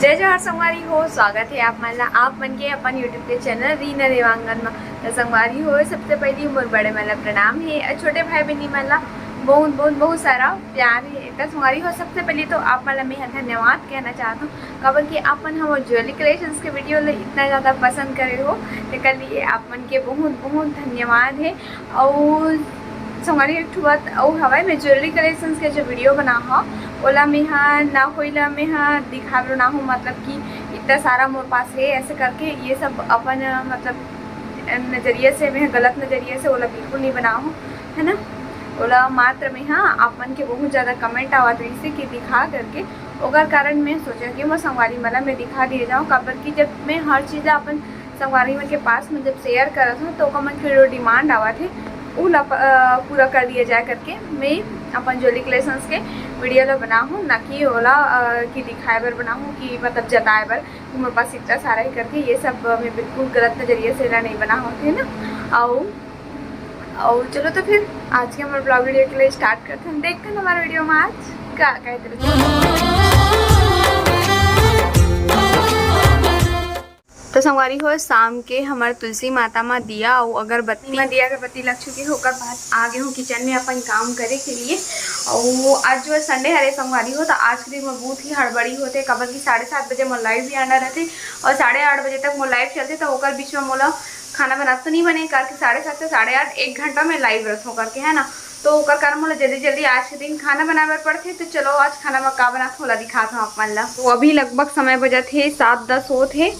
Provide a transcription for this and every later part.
जय जवाहर संगवारी हो। स्वागत है आप मला आप मन के अपन यूट्यूब के चैनल रीना देवांगन में। तो संगवारी हो सबसे पहली मोर बड़े मला प्रणाम है और छोटे भाई बहनी मला बहुत बहुत बहुत सारा प्यार है। तो संगवारी हो सबसे पहले तो आप मला मैं धन्यवाद कहना चाहता हूँ खबर कि आपन हम ज्वेलरी कलेक्शंस के वीडियो ले इतना ज़्यादा पसंद करे हो तो कल लिए आप मन के बहुत बहुत धन्यवाद है। और संगवारी एक बात और हवा मैं ज्वेलरी कलेक्शंस के जो वीडियो बना हो ओला में ना होइला में दिखावलो ना हो, मतलब कि इतना सारा मोर पास है ऐसे करके ये सब अपन मतलब नज़रिए से मैं गलत नज़रिए से ओला बिल्कुल नहीं बना हो, है ना। ओला मात्र में अपन के बहुत ज़्यादा कमेंट आवत रही कि दिखा करके ओकर कारण मैं सोचा कि मैं संगवारी मला मैं दिखा दिए जाऊँ काबर कि जब मैं हर चीज़ अपन संगवारी मन के पास में जब शेयर करत हूँ तो मन के जो डिमांड आवत है वो पूरा कर दिया जाए करके मैं अपन ज्वेलरी कलेक्शंस के वीडियो ला बना हूँ, ना कि ओला कि दिखाए बर बना हूँ कि मतलब जताए बर मेरे पास इतना सारा ही करके ये सब मैं बिल्कुल गलत नज़रिए से नहीं बना होते है ना। और चलो तो फिर आज के हमारे ब्लॉग वीडियो के लिए स्टार्ट करते हैं। देखते हैं हमारे वीडियो में आज क्या कहते तो संगवारी हो शाम के हमारे तुलसी माता में दिया और अगरबत्ती लग चुकी है। ओकर बाद आगे हूँ किचन में अपन काम करे के लिए। और आज जो संडे हरे संगवारी हो तो आज के दिन में बहुत ही हड़बड़ी होते कबर की 7:30 बजे मोर लाइव भी आना रहते और 8:30 बजे तक मोर लाइव चलते। तो ओकर बीच में मोला खाना बनाते तो नहीं बने करके 7:30 से 8:30 1 घंटा में लाइव रहता करके, है ना। तो ओकर कारण मोला जल्दी आज के दिन खाना बनावे पड़ते। तो चलो आज खाना में का बनाते होला दिखाता हूँ आप मन ला। तो अभी लगभग समय बजा थे 7:10 होत है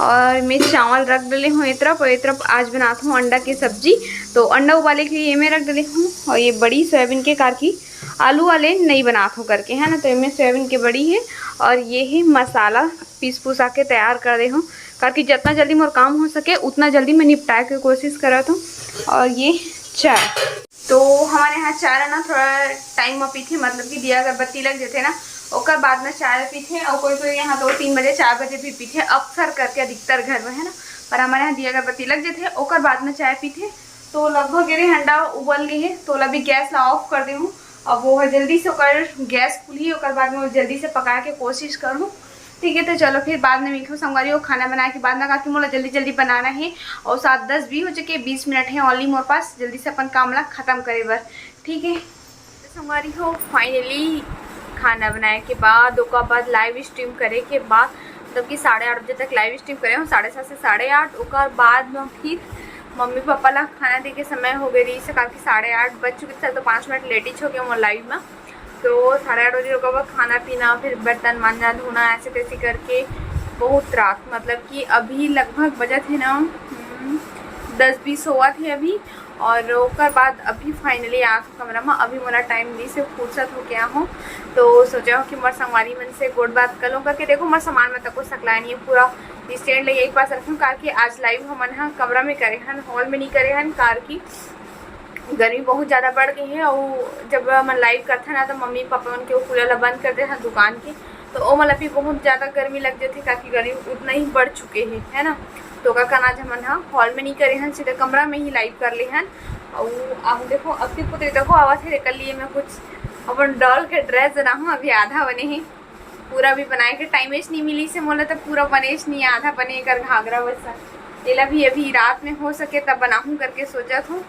और मैं चावल रख डले हूँ एक तरफ आज बनाता हूँ अंडा की सब्जी। तो अंडा उबाले के लिए मैं रख डले हूँ और ये बड़ी सोयाबीन के कार की आलू वाले नहीं बनाता हूँ करके, है ना। तो इनमें सोयाबीन की बड़ी है और ये है मसाला पीस के तैयार कर दे हूँ करके जितना जल्दी मोर काम हो सके उतना जल्दी मैं निपटाए की कोशिश करता हूँ। और ये चाय तो हमारे यहाँ चाय ना थोड़ा टाइम में पीते, मतलब कि दिया अगरबत्ती लग जाते ना ओकर बाद में चाय पीते और कोई यहाँ 2-3 बजे 4 बजे भी पीते अक्सर करके अधिकतर घर में, है ना। पर हमारे यहाँ दिया अगरबत्ती लग जाते ओकर बाद में चाय पीते। तो लगभग ये अंडा उबल गई है तो अभी गैस ला ऑफ कर दे हूँ। अब वो है जल्दी से गैस खुली ओकर बाद में जल्दी से पका के कोशिश करूँ, ठीक है। तो चलो फिर बाद में मिलूँ संगवारी को खाना बनाए के बाद ना कि मोला जल्दी बनाना है और 7:10 भी हो चुके 20 मिनट है ओनली मोर पास जल्दी से अपन काम ला खत्म करे बर, ठीक है। तो संगवारी हो फाइनली खाना बनाए के बाद ओकर बाद लाइव स्ट्रीम करे के बाद मतलब कि 8:30 बजे तक लाइव स्ट्रीम करे हूँ 7:30 से 8:30। ओकर बाद में फिर मम्मी पापा ला खाना दे के समय हो गई रही से काफ़ी 8:30 बज चुके थे तो 5 मिनट लेट ही हो गया हमारे लाइव में। तो 8:30 बजे ओकर बाद खाना पीना फिर बर्तन मांजना धोना ऐसे तैसे करके बहुत रात, मतलब कि अभी लगभग बजट है ना 10-20 हुआ थे अभी। और ओकर बाद अभी फाइनली आ कमरा में अभी मोला टाइम नहीं से फुर्सत हो गया हूँ। तो सोचा हूँ कि मोर संगवारी मन से गोड बात कर लूँ करके देखो मोर सामान में तक सकला नहीं है पूरा स्टैंड ले यही पास रखूँ कार की आज लाइव हमन हाँ कमरा में करे हन हॉल में नहीं करे हन कार की गर्मी बहुत ज़्यादा बढ़ गई है। और जब मन लाइव करते ना तो मम्मी पापा मन के वो कूलर बंद कर दे हैं दुकान के तो वो मतलब भी बहुत ज़्यादा गर्मी लग जाती काफ़ी गर्मी उतना ही बढ़ चुके हैं, है ना। तो का आज हमन हाँ हॉल में नहीं करे हैं सीधे कमरा में ही लाइव कर ले हैं। और अब देखो अपनी पुत्री देखो आवाज़ है कल लिए मैं कुछ अपन डॉल के ड्रेस बना हूँ अभी आधा बने हैं पूरा भी बनाए के टाइमेश नहीं मिली से मोला तो पूरा बनेश नहीं आधा बने कर घाघरा बसा तेला भी अभी रात में हो सके तब बनाऊँ करके सोचा था।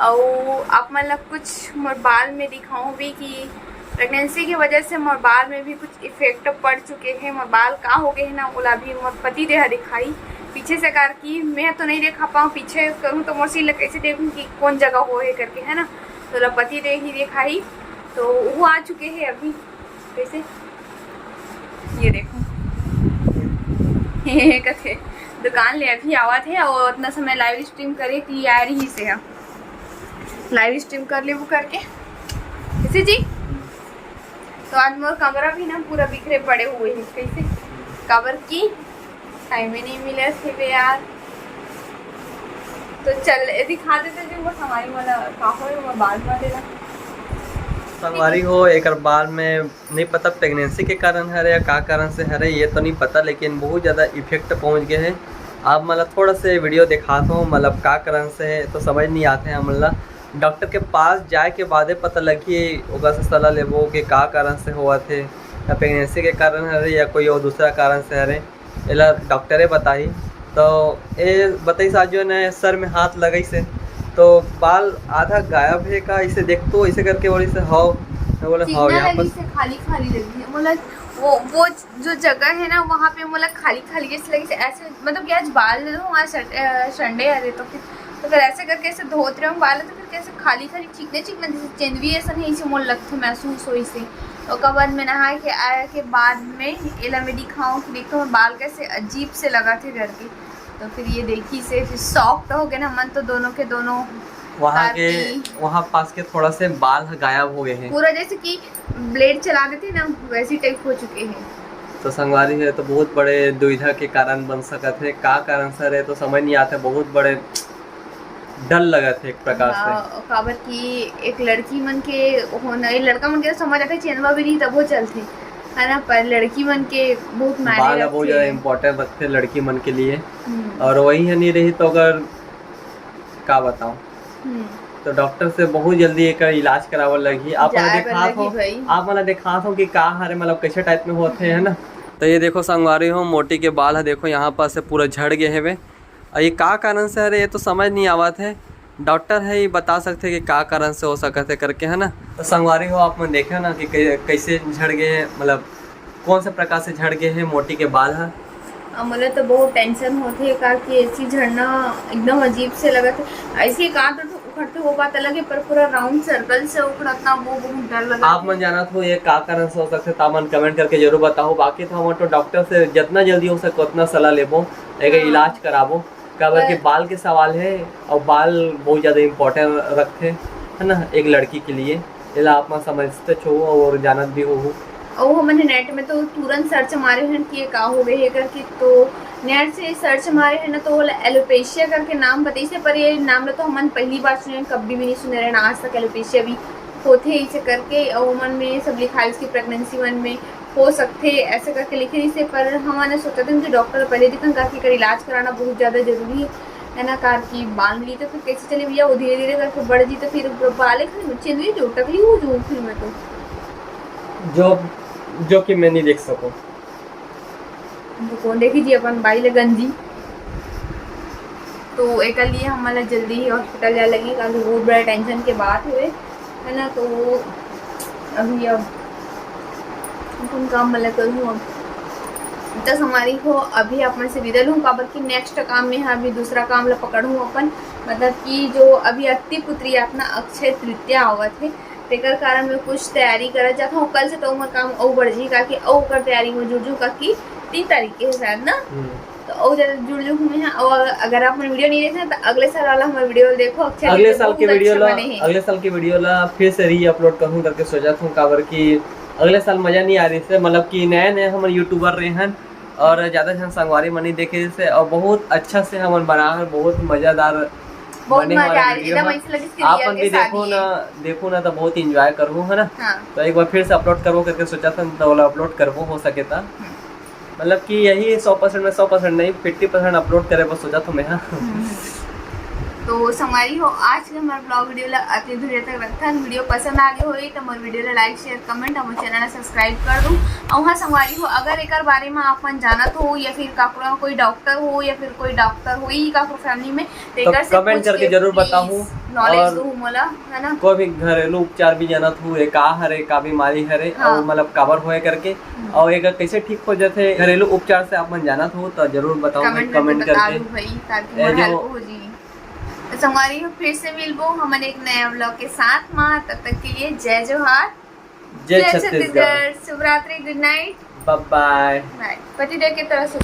और आप मतलब कुछ मोर बाल में दिखाऊँ भी कि प्रेगनेंसी की वजह से मोर बाल में भी कुछ इफेक्ट पड़ चुके हैं। मोर बाल का हो गए हैं ना ओला भी मोर पति देह दिखाई पीछे से कार की मैं तो नहीं देखा पाऊँ पीछे करूँ तो मोर सिल कैसे देखूँ कि कौन जगह हो है करके, है ना। तो ओला पति देह ही दिखाई तो वो आ चुके हैं अभी कैसे ये देखो कथे दुकान ले अभी आवा थे और उतना समय लाइव स्ट्रीम करे कि आ रही से है लाइव स्ट्रीम कर ले वो करके कैसे जी। तो आज मोर कमरा भी ना पूरा बिखरे पड़े हुए हैं कैसे कवर की टाइम ही नहीं मिले थे यार। तो चल दिखा देते जो वो हमारी वाला काफी बाल में देना संगवारी हो एक बाल में नहीं पता प्रेगनेंसी के कारण है या का कारण से है ये तो नहीं पता, लेकिन बहुत ज़्यादा इफेक्ट पहुंच गए हैं। आप मतलब थोड़ा से वीडियो दिखाता हूँ मतलब का कारण से है तो समझ नहीं आते हैं। मतलब डॉक्टर के पास जाए के बाद पता लगी ओकर से सलाह लेबो कि का कारण से हुआ थे प्रेगनेंसी के कारण है या कोई और दूसरा कारण से है एला डॉक्टरे बताई। तो ये बताई साथ जो है सर में हाथ लगई से तो बाल आधा गायब है का, इसे देख तो ऐसे करके बोली से हाउ, मैं बोला हाउ यहाँ पर खाली खाली लगी है। मतलब वो जो जगह है ना वहाँ पे मतलब खाली खाली जैसे लगी से ऐसे, मतलब कि आज बाल दे दूँ आज संडे आ रहे तो फिर ऐसे करके ऐसे धोते रहे बाल तो फिर कैसे खाली खाली चिकने चिकने जैसे चेंदवी ऐसा नहीं इसे मोल लगते महसूस हो इसे। और उसके बाद में नहा के आया के बाद में एला में दिखाऊँ कि देखो मैं बाल कैसे अजीब से लगा थे करके। तो फिर ये देखी से फिर सॉफ्ट हो गए ना मन, तो दोनों के दोनों वहाँ पास के थोड़ा से बाल गायब हो गए हैं, पूरा जैसे कि ब्लेड चला देते ना वैसी टाइप हो चुके हैं। तो संगवारी है तो बहुत बड़े दुविधा के कारण बन सकते है, का कारण सर है तो समझ नहीं आता, बहुत बड़े डर लगा थे एक प्रकार से। काबर की एक लड़की मन के होना, लड़का मन के तो समझ आते चेनवा भी नहीं तब वो चलते है ना, पर लड़की मन के बहुत बाल बहुत ज्यादा इम्पोर्टेंट रखते लड़की मन के लिए। और वही है नहीं रही तो अगर का बताऊं तो डॉक्टर से बहुत जल्दी एक इलाज करावल लगी। आप मैंने देखा था कि का हरे मतलब कैसे टाइप में होते है ना। तो ये देखो संगवारी हो मोटी के बाल है, देखो यहाँ पर से पूरा झड़ गए है वे, और ये का कारण से है ये तो समझ नहीं आवत है, डॉक्टर है ये बता सकते कि का कारण से हो सकते करके है ना। तो संगवारी हो आप में देखे ना कि कैसे झड़ गए हैं, मतलब कौन से प्रकार से झड़ गए हैं मोटी के बाल है। मुझे तो बहुत टेंशन होती है का कि ऐसी झड़ना एकदम अजीब से लगा था, ऐसे का तो उखड़ते हो बात अलग है पर पूरा राउंड सर्कल से उखड़ना वो बहुत डर लगा। आप मन जाना तो ये का कारण से हो सकते तामन कमेंट करके जरूर बताओ। बाकी तो हम तो डॉक्टर से जितना जल्दी हो सके उतना सलाह लेबो, एक इलाज कराबो, काबर के बाल के सवाल है और बाल बहुत ज़्यादा इम्पोर्टेंट रखते है ना एक लड़की के लिए, इसलिए आप मैं समझते छो और जानत भी हो। और मैंने नेट में तो तुरंत सर्च मारे हैं कि ये का हो गई है करके, तो नेट से सर्च मारे हैं ना तो एलोपेशिया करके नाम बताई से, पर ये नाम तो हम पहली बार सुने, कभी भी नहीं सुने रहे ना आज तक एलोपेशिया भी होते है इसे करके। और मन में सब लिखा है इसकी प्रेगनेंसी वन में हो सकते ऐसे करके लिखे नहीं से, पर हमने सोचा था कि डॉक्टर पहले दिखन करके इलाज कराना बहुत ज़्यादा जरूरी है ना, कार की बांध ली तो फिर कैसे चले भैया वो धीरे धीरे करके बढ़ जी तो फिर बाले खाली चेंदी जो टकली हो जो फिर मैं तो जो कि मैं नहीं देख सकूं तो कौन देखी जी अपन बाई ले गंजी। तो एक लिए हमारा जल्दी ही हॉस्पिटल जा लगी क्योंकि बहुत बड़ा टेंशन के बात हुए है ना। तो अभी अब अपन काम मतलब करूँ अब दस हमारी हो अभी अपन से विदा लूँ काबर की नेक्स्ट काम में है अभी दूसरा काम ला पकड़ूँ अपन, मतलब कि जो अभी अति पुत्री अपना अक्षय तृतीया आवत है तेकर कारण मैं कुछ तैयारी कर जाता हूँ। कल से तो उमर काम और बढ़ जी का कि और कर तैयारी में जुड़ जू का कि 3 तारीख के शायद ना, तो और ज्यादा जुड़ जू मैं। और अगर आप मेरी वीडियो नहीं देखे तो अगले साल वाला हमारा वीडियो देखो, अगले साल की वीडियो ला फिर से री अपलोड करूँ करके सोचा था काबर की अगले साल मजा नहीं आ रही से, मतलब कि नए नए हमारे यूट्यूबर रहे हैं और ज़्यादा जन संगवारी मनी देखे से और बहुत अच्छा से हम बना है, बहुत मज़ेदार बने आप भी देखो ना तो बहुत इंजॉय करूँ है ना। हाँ। तो एक बार फिर से अपलोड करो करके सोचा था तो अपलोड करवो हो सके था, मतलब कि यही 100% में 100% नहीं 50% अपलोड करे बस सोचा था मैं। हाँ तो संगवारी हो आज के हमारे ब्लॉग वीडियो ला अति दूर तक रखा वीडियो पसंद आ गए हो तो हमारे वीडियो ला लाइक शेयर कमेंट हमारे चैनल ला सब्सक्राइब कर दूँ। और हाँ संगवारी हो अगर एक बारे में आप जानत हो या फिर काकुड़ा कोई डॉक्टर हो या फिर कोई डॉक्टर हो ही काकू फैमिली में तो कमेंट करके जरूर बताऊँ, नॉलेज दूँ मोला है ना। कोई भी घरेलू उपचार भी जानत हो का हरे का बीमारी हरे और मतलब कवर होए करके और एक कैसे ठीक हो जाते घरेलू उपचार से आप मन जानत हो तो जरूर बताओ कमेंट करके। संगवारी हो फिर से मिलबो हमारे एक नया व्लॉग के साथ माँ, तब तक के लिए जय जोहार जय छत्तीसगढ़, शुभ रात्रि, गुड नाइट, बाय बाय। पतिदेव की तरफ से